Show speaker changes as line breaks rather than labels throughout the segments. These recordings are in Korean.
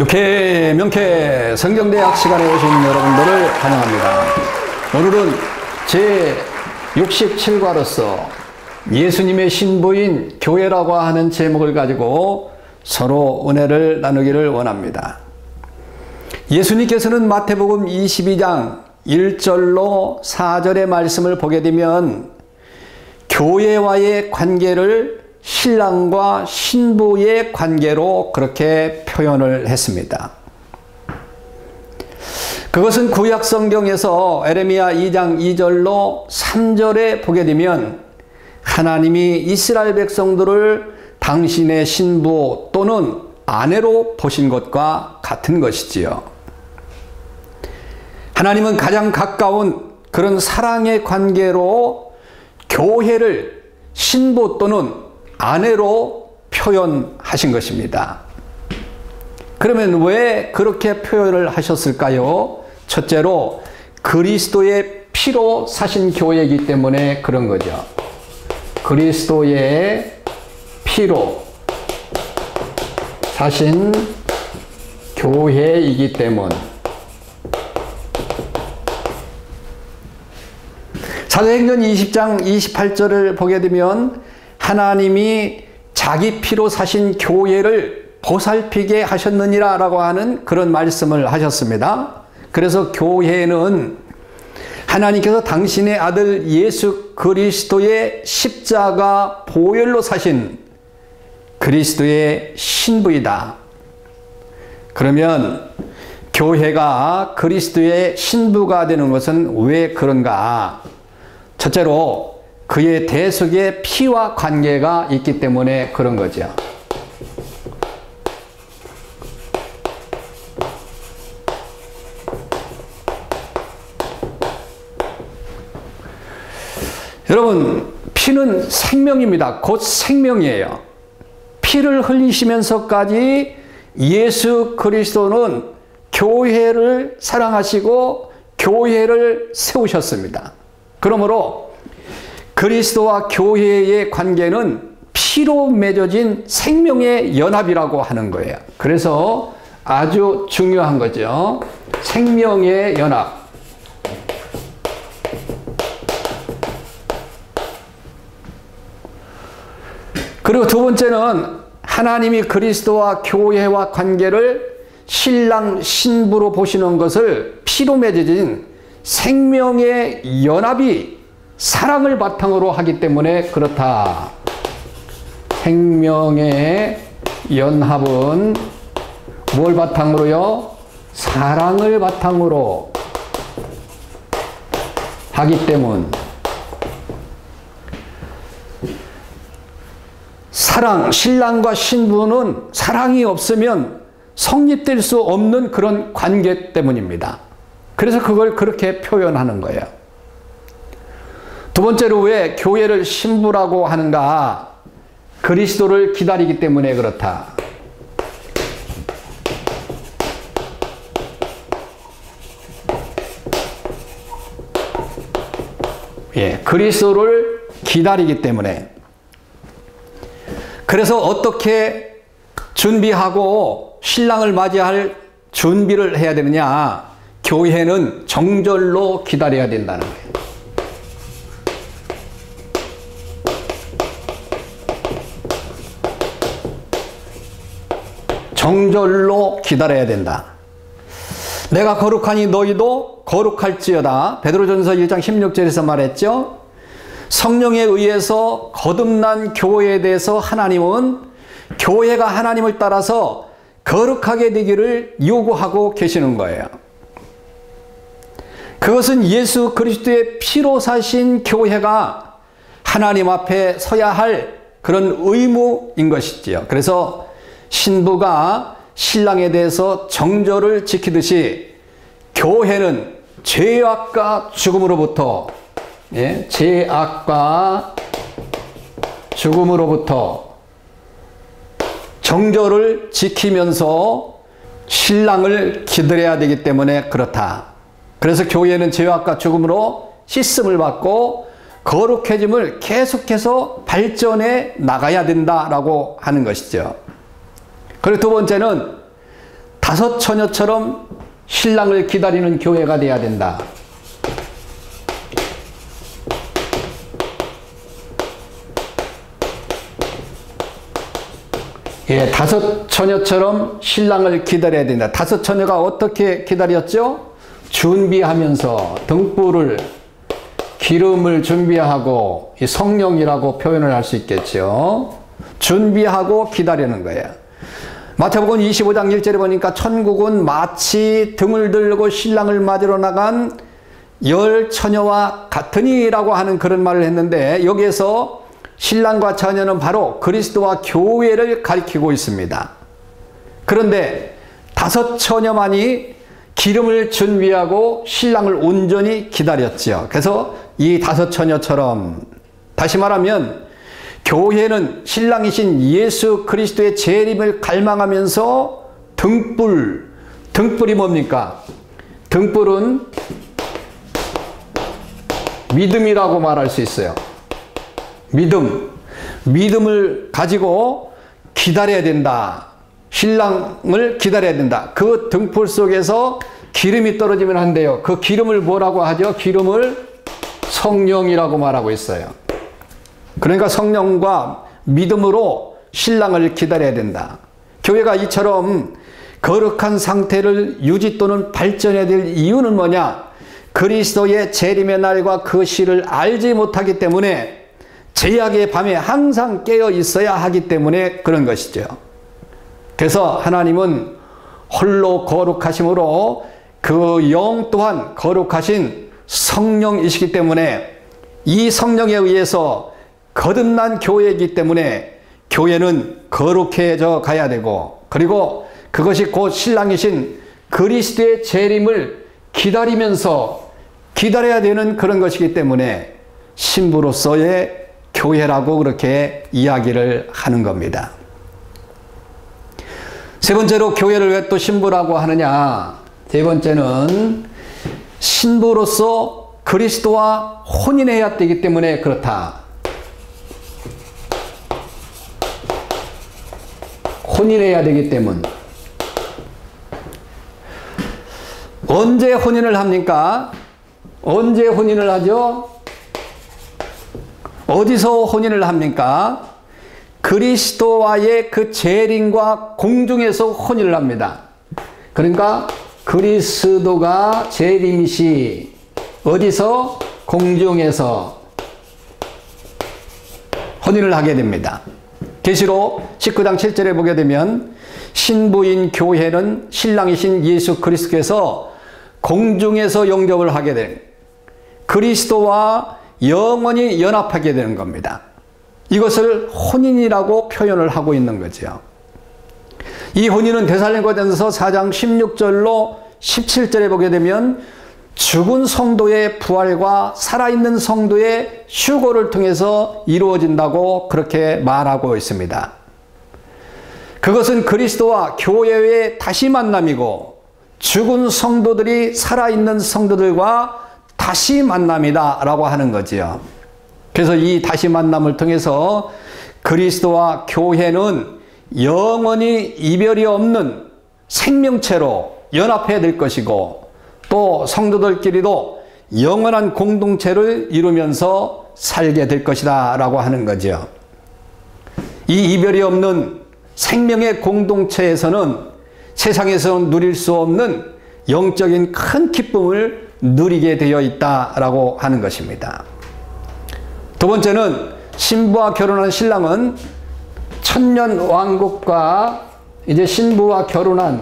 육회 명쾌 성경대학 시간에 오신 여러분들을 환영합니다. 오늘은 제67과로서 예수님의 신부인 교회라고 하는 제목을 가지고 서로 은혜를 나누기를 원합니다. 예수님께서는 마태복음 22장 1절로 4절의 말씀을 보게 되면 교회와의 관계를 신랑과 신부의 관계로 그렇게 표현을 했습니다. 그것은 구약 성경에서 에레미야 2장 2절로 3절에 보게 되면 하나님이 이스라엘 백성들을 당신의 신부 또는 아내로 보신 것과 같은 것이지요. 하나님은 가장 가까운 그런 사랑의 관계로 교회를 신부 또는 아내로 표현하신 것입니다. 그러면 왜 그렇게 표현을 하셨을까요? 첫째로 그리스도의 피로 사신 교회이기 때문에 그런 거죠. 그리스도의 피로 사신 교회이기 때문. 사도행전 20장 28절을 보게 되면 하나님이 자기 피로 사신 교회를 보살피게 하셨느니라 라고 하는 그런 말씀을 하셨습니다. 그래서 교회는 하나님께서 당신의 아들 예수 그리스도의 십자가 보혈로 사신 그리스도의 신부이다. 그러면 교회가 그리스도의 신부가 되는 것은 왜 그런가? 첫째로 그의 대속의 피와 관계가 있기 때문에 그런 거죠. 여러분, 피는 생명입니다. 곧 생명이에요. 피를 흘리시면서까지 예수 그리스도는 교회를 사랑하시고 교회를 세우셨습니다. 그러므로 그리스도와 교회의 관계는 피로 맺어진 생명의 연합이라고 하는 거예요. 그래서 아주 중요한 거죠. 생명의 연합. 그리고 두 번째는 하나님이 그리스도와 교회와 관계를 신랑 신부로 보시는 것을 피로 맺어진 생명의 연합이 사랑을 바탕으로 하기 때문에 그렇다. 생명의 연합은 뭘 바탕으로요? 사랑을 바탕으로 하기 때문. 사랑, 신랑과 신부는 사랑이 없으면 성립될 수 없는 그런 관계 때문입니다. 그래서 그걸 그렇게 표현하는 거예요. 두 번째로 왜 교회를 신부라고 하는가? 그리스도를 기다리기 때문에 그렇다. 그리스도를 기다리기 때문에. 그래서 어떻게 준비하고 신랑을 맞이할 준비를 해야 되느냐? 교회는 정절로 기다려야 된다는 거예요. 정절로 기다려야 된다. 내가 거룩하니 너희도 거룩할지어다. 베드로전서 1장 16절에서 말했죠. 성령에 의해서 거듭난 교회에 대해서 하나님은 교회가 하나님을 따라서 거룩하게 되기를 요구하고 계시는 거예요. 그것은 예수 그리스도의 피로 사신 교회가 하나님 앞에 서야 할 그런 의무인 것이지요. 그래서 신부가 신랑에 대해서 정절을 지키듯이 교회는 죄악과 죽음으로부터 죄악과 죽음으로부터 정절을 지키면서 신랑을 기다려야 되기 때문에 그렇다. 그래서 교회는 죄악과 죽음으로 씻음을 받고 거룩해짐을 계속해서 발전해 나가야 된다라고 하는 것이죠. 그리고 두 번째는 다섯 처녀처럼 신랑을 기다리는 교회가 돼야 된다. 예, 다섯 처녀처럼 신랑을 기다려야 된다. 다섯 처녀가 어떻게 기다렸죠? 준비하면서 등불을, 기름을 준비하고 성령이라고 표현을 할 수 있겠죠. 준비하고 기다리는 거예요. 마태복음 25장 1절에 보니까 천국은 마치 등을 들고 신랑을 맞으러 나간 열 처녀와 같으니라고 하는 그런 말을 했는데, 여기에서 신랑과 처녀는 바로 그리스도와 교회를 가리키고 있습니다. 그런데 다섯 처녀만이 기름을 준비하고 신랑을 온전히 기다렸죠. 그래서 이 다섯 처녀처럼, 다시 말하면 교회는 신랑이신 예수 그리스도의 재림을 갈망하면서 등불이 뭡니까? 등불은 믿음이라고 말할 수 있어요. 믿음을 가지고 기다려야 된다. 신랑을 기다려야 된다. 그 등불 속에서 기름이 떨어지면 안 돼요. 그 기름을 뭐라고 하죠? 기름을 성령이라고 말하고 있어요. 그러니까 성령과 믿음으로 신랑을 기다려야 된다. 교회가 이처럼 거룩한 상태를 유지 또는 발전해야 될 이유는 뭐냐? 그리스도의 재림의 날과 그 시를 알지 못하기 때문에, 제약의 밤에 항상 깨어 있어야 하기 때문에 그런 것이죠. 그래서 하나님은 홀로 거룩하심으로 그 영 또한 거룩하신 성령이시기 때문에, 이 성령에 의해서 거듭난 교회이기 때문에 교회는 거룩해져 가야 되고, 그리고 그것이 곧 신랑이신 그리스도의 재림을 기다리면서 기다려야 되는 그런 것이기 때문에 신부로서의 교회라고 그렇게 이야기를 하는 겁니다. 세 번째로 교회를 왜 또 신부라고 하느냐? 세 번째는 신부로서 그리스도와 혼인해야 되기 때문에 그렇다. 혼인해야 되기 때문. 언제 혼인을 합니까? 언제 혼인을 하죠? 어디서 혼인을 합니까? 그리스도와의 그 재림과 공중에서 혼인을 합니다. 그러니까 그리스도가 재림시 어디서? 공중에서 혼인을 하게 됩니다. 계시록 19장 7절에 보게 되면 신부인 교회는 신랑이신 예수 그리스도께서 공중에서 영접을 하게 된 그리스도와 영원히 연합하게 되는 겁니다. 이것을 혼인이라고 표현을 하고 있는 거죠. 이 혼인은 데살로니가전서 4장 16절로 17절에 보게 되면 죽은 성도의 부활과 살아있는 성도의 휴거를 통해서 이루어진다고 그렇게 말하고 있습니다. 그것은 그리스도와 교회의 다시 만남이고, 죽은 성도들이 살아있는 성도들과 다시 만남이다 라고 하는 거지요. 그래서 이 다시 만남을 통해서 그리스도와 교회는 영원히 이별이 없는 생명체로 연합해야 될 것이고, 또 성도들끼리도 영원한 공동체를 이루면서 살게 될 것이다 라고 하는 거죠. 이 이별이 없는 생명의 공동체에서는 세상에서 누릴 수 없는 영적인 큰 기쁨을 누리게 되어 있다라고 하는 것입니다. 두 번째는 신부와 결혼한 신랑은 천년 왕국과 이제 신부와 결혼한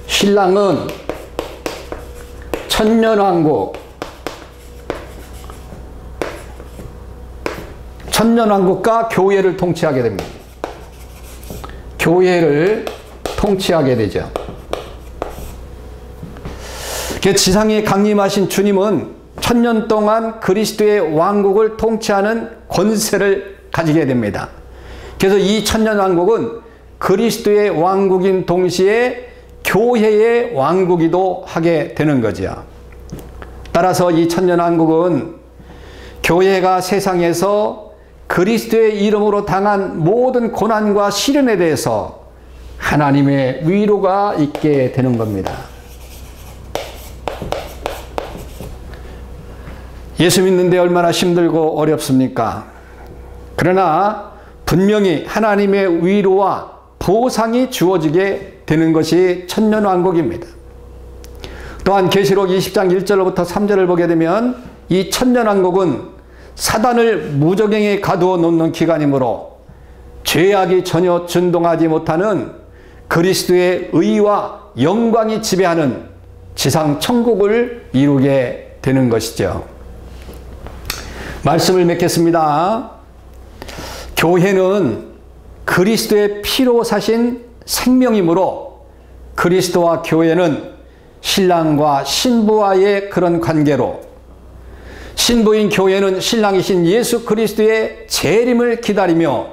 신랑은 천년 왕국, 천년 왕국과 교회를 통치하게 됩니다. 교회를 통치하게 되죠. 지상에 강림하신 주님은 천년 동안 그리스도의 왕국을 통치하는 권세를 가지게 됩니다. 그래서 이 천년 왕국은 그리스도의 왕국인 동시에 교회의 왕국이도 하게 되는 거죠. 따라서 이 천년 왕국은 교회가 세상에서 그리스도의 이름으로 당한 모든 고난과 시련에 대해서 하나님의 위로가 있게 되는 겁니다. 예수 믿는데 얼마나 힘들고 어렵습니까? 그러나 분명히 하나님의 위로와 보상이 주어지게 되는 것이 천년왕국입니다. 또한 계시록 20장 1절로부터 3절을 보게 되면 이 천년왕국은 사단을 무저갱에 가두어 놓는 기간이므로 죄악이 전혀 준동하지 못하는 그리스도의 의와 영광이 지배하는 지상 천국을 이루게 되는 것이죠. 말씀을 맺겠습니다. 교회는 그리스도의 피로 사신 생명이므로 그리스도와 교회는 신랑과 신부와의 그런 관계로, 신부인 교회는 신랑이신 예수 그리스도의 재림을 기다리며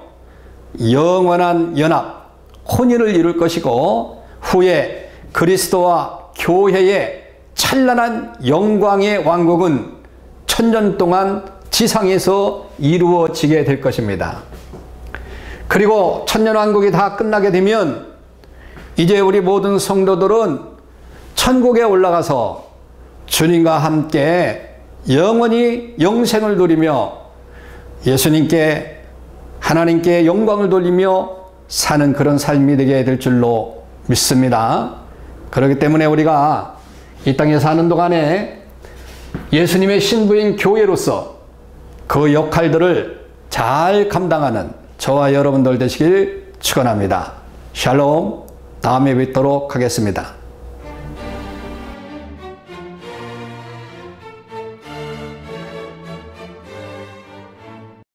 영원한 연합, 혼인을 이룰 것이고, 후에 그리스도와 교회의 찬란한 영광의 왕국은 천년 동안 지상에서 이루어지게 될 것입니다. 그리고 천년왕국이 다 끝나게 되면 이제 우리 모든 성도들은 천국에 올라가서 주님과 함께 영원히 영생을 누리며 예수님께, 하나님께 영광을 돌리며 사는 그런 삶이 되게 될 줄로 믿습니다. 그렇기 때문에 우리가 이 땅에 사는 동안에 예수님의 신부인 교회로서 그 역할들을 잘 감당하는 저와 여러분들 되시길 축원합니다. 샬롬. 다음에 뵙도록 하겠습니다.